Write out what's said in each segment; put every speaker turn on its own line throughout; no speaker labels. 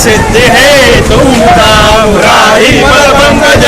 सिद्धि हे तुमता मुरारी पद पंकज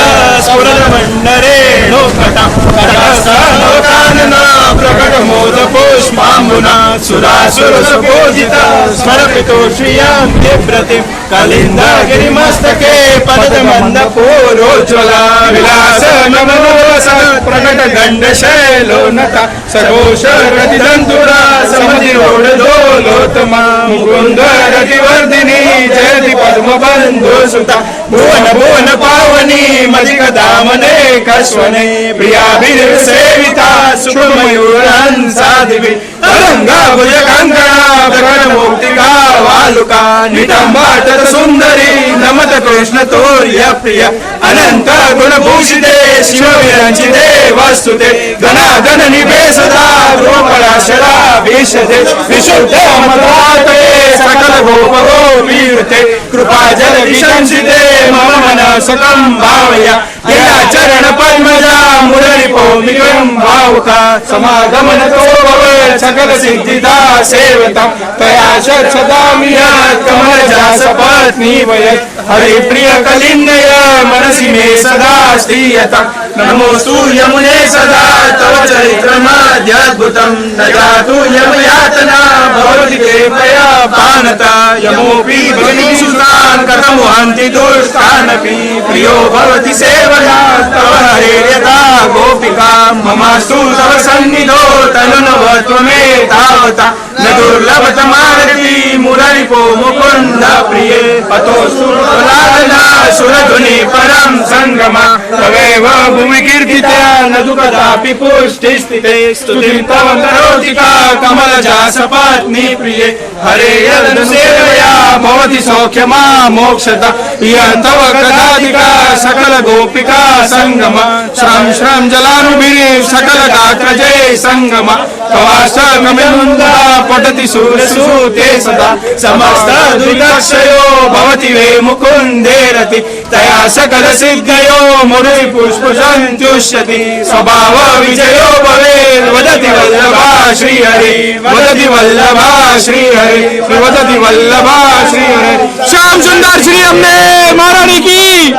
स्फुरद मंडरेणु कटा कटास्थानकानना प्रकट मोद पुष्पांबुना सुरासुर सपूजिता स्मरपितो श्रियं बिभ्रति कलिंद गिरिमस्तके पद मंद पूरोज्ज्वला विलास नमनोरस प्रकट गंड शैलोनता सघोष रतिदंतुरा समधिरोढ दोलोत्तमा मुकुंद रतिवर्धिनी जयति पद्मबंधु सुता भुवन भुवन पावनी मधिक दामने कस्वने प्रियाभिर्सेविता सुखमयूरहंसा दिवि तरंगा भुजगांगणा प्रकट मुक्तिका वालुका नितंबाटत सुंदरी नमत कृष्ण तोर्य प्रिय अनंत गुणभूषिते शिव विरंचिते वस्तुते गणागण निभे सदा गोपराशरा भीषते विशुद्ध मदाते सकल गोप गोपीर्ते कृपा जल विशंसिते मम मन सकं भावया या चरण पद्मजा मुरली पौमिकं भावुका समागमन तो भव सकल सिद्धिदा सेवता तया सदामिया कमलजा सपत्नी वयत् हरि प्रिय कलिंदय मनसि मे सदा स्थियता नमोस्तु यमुने सदा तव चरित्रमाद्यद्भुतं न जातु यमयातना भवति कृपया पानता यमोऽपि भगिनीसुतान् कथं वहन्ति दुष्टानपि प्रियो भवति सेवया तव हरेर्यथा गोपिका ममास्तु तव सन्निधौ तनुनवत्वमे तावता न दुर्लभतमारति मुररिपो मुकुन्द प्रिये अतोऽस्तु लालना सुरधुनि परं सङ्गमा तवेव भूमिकीर्तिता न तु कदापि पुष्टिस्थिते स्तुतिं तव करोति का कमलजा सपत्नी प्रिये हरे यदनुसेवया भवति सौख्यमा मोक्षता इयं तव कदाधिका सकल गोपिका सङ्गम श्रम श्रम जलानुभिः सकल गात्रजय सङ्गम तवाष्टकमिन्दुदा पठति सूरसूते सदा समस्त दुर्गक्षयो भवति वे मुकुन्दे रति तया सकल सिद्धयो मुरळि पुष्पसन्तुष्यति स्वभाव विजयो भवेत् वदति वल्लभा श्रीहरि वदति वल्लभा श्रीहरि वदति वल्लभा श्रीहरि श्याम सुंदर श्री अम्बे महारानी की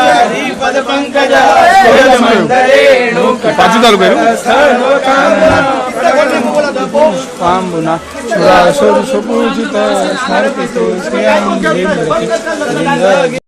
पद पंकज पांबुना सुरासुर सुपूजिता स्मरपितो श्रियं बिभ्रति